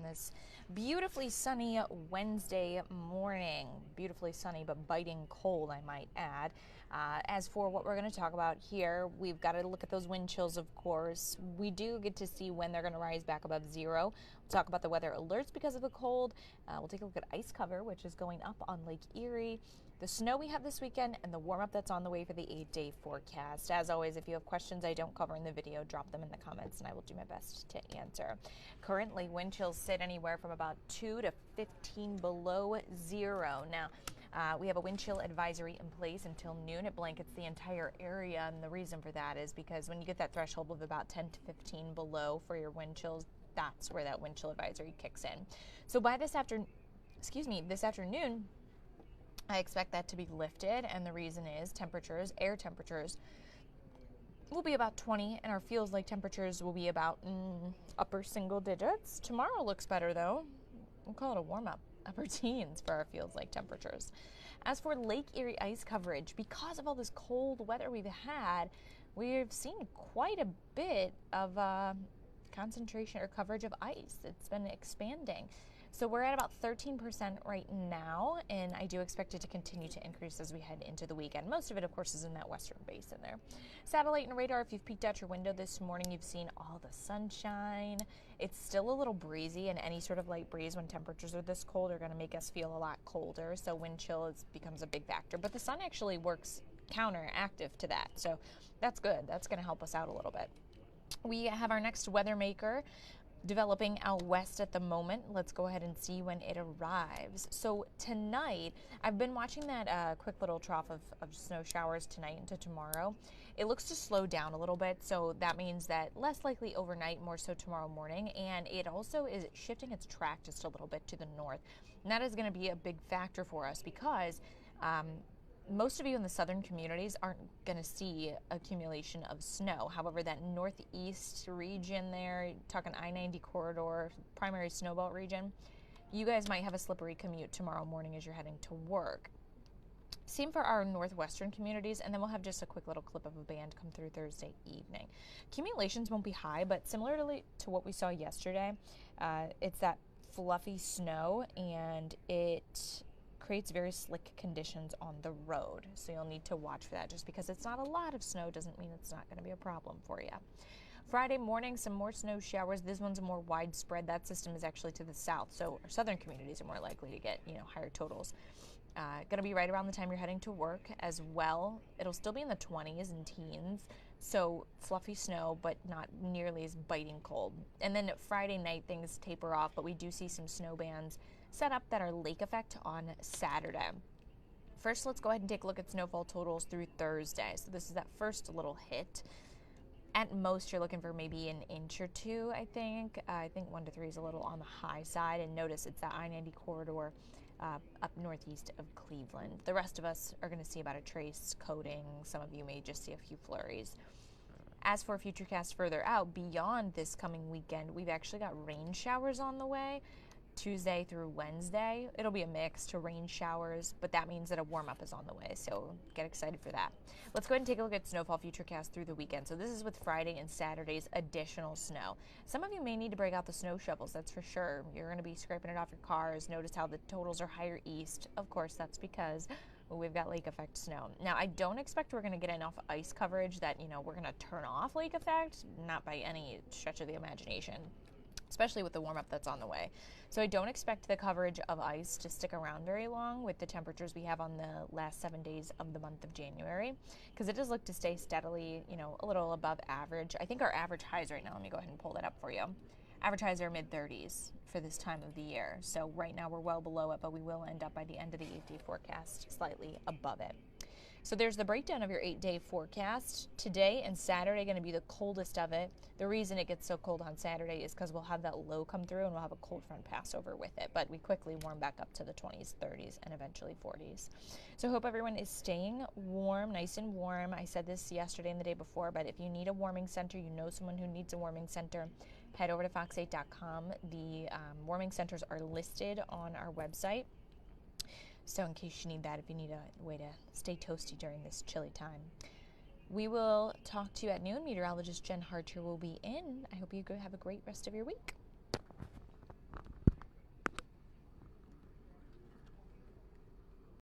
this beautifully sunny Wednesday morning. Beautifully sunny, but biting cold, I might add. As for what we're going to talk about here, we've got to look at those wind chills, of course. We do get to see when they're going to rise back above zero. We'll talk about the weather alerts because of the cold. We'll take a look at ice cover, which is going up on Lake Erie, the snow we have this weekend, and the warm-up that's on the way for the 8-day forecast. As always, if you have questions I don't cover in the video, drop them in the comments and I will do my best to answer. Currently, wind chills sit anywhere from about 2 to 15 below zero. Now, we have a wind chill advisory in place until noon. It blankets the entire area, and the reason for that is because when you get that threshold of about 10 to 15 below for your wind chills, that's where that wind chill advisory kicks in. So by this afternoon, I expect that to be lifted, and the reason is air temperatures, will be about 20, and our feels like temperatures will be about upper single digits. Tomorrow looks better, though. We'll call it a warm-up, upper teens for our feels like temperatures. As for Lake Erie ice coverage, because of all this cold weather we've had, we've seen quite a bit of concentration or coverage of ice. It's been expanding. So we're at about 13% right now, and I do expect it to continue to increase as we head into the weekend. Most of it, of course, is in that western basin there. Satellite and radar, if you've peeked out your window this morning, you've seen all the sunshine. It's still a little breezy, and any sort of light breeze when temperatures are this cold are going to make us feel a lot colder, so wind chill becomes a big factor. But the sun actually works counteractive to that, so that's good. That's going to help us out a little bit. We have our next weather maker developing out west at the moment. Let's go ahead and see when it arrives. So tonight, I've been watching that quick little trough of snow showers tonight into tomorrow. It looks to slow down a little bit, so that means that less likely overnight, more so tomorrow morning, and it also is shifting its track just a little bit to the north. And that is going to be a big factor for us because most of you in the southern communities aren't going to see accumulation of snow. However, that northeast region there, talking I-90 corridor, primary snowbelt region, you guys might have a slippery commute tomorrow morning as you're heading to work. Same for our northwestern communities, and then we'll have just a quick little clip of a band come through Thursday evening. Accumulations won't be high, but similarly to what we saw yesterday, it's that fluffy snow, and it creates very slick conditions on the road. So you'll need to watch for that. Just because it's not a lot of snow doesn't mean it's not going to be a problem for you. Friday morning, some more snow showers. This one's more widespread. That system is actually to the south, so our southern communities are more likely to get, higher totals. Going to be right around the time you're heading to work as well. It'll still be in the 20s and teens, so fluffy snow, but not nearly as biting cold. And then Friday night, things taper off, but we do see some snow bands set up that are lake effect on Saturday. First, let's go ahead and take a look at snowfall totals through Thursday. So this is that first little hit. At most, you're looking for maybe an inch or two, I think. I think 1 to 3 is a little on the high side. And notice it's that I-90 corridor up northeast of Cleveland. The rest of us are going to see about a trace coating. Some of you may just see a few flurries. As for Futurecast further out, beyond this coming weekend, we've actually got rain showers on the way. Tuesday through Wednesday. It'll be a mix to rain showers, but that means that a warm-up is on the way, so get excited for that. Let's go ahead and take a look at snowfall futurecast through the weekend. So this is with Friday and Saturday's additional snow. Some of you may need to break out the snow shovels, that's for sure. You're going to be scraping it off your cars. Notice how the totals are higher east. Of course, that's because we've got lake effect snow. Now, I don't expect we're going to get enough ice coverage that, we're going to turn off lake effect, not by any stretch of the imagination, especially with the warm-up that's on the way. So I don't expect the coverage of ice to stick around very long with the temperatures we have on the last 7 days of the month of January, because it does look to stay steadily, a little above average. I think our average highs right now, let me go ahead and pull that up for you. Average highs are mid-30s for this time of the year. So right now we're well below it, but we will end up by the end of the 8-day forecast slightly above it. So there's the breakdown of your 8-day forecast. Today and Saturday are going to be the coldest of it. The reason it gets so cold on Saturday is because we'll have that low come through and we'll have a cold front pass over with it. But we quickly warm back up to the 20s, 30s, and eventually 40s. So I hope everyone is staying warm, nice and warm. I said this yesterday and the day before, but if you need a warming center, someone who needs a warming center, head over to fox8.com. The warming centers are listed on our website. So in case you need that, if you need a way to stay toasty during this chilly time. We will talk to you at noon. Meteorologist Jen Harcher will be in. I hope you have a great rest of your week.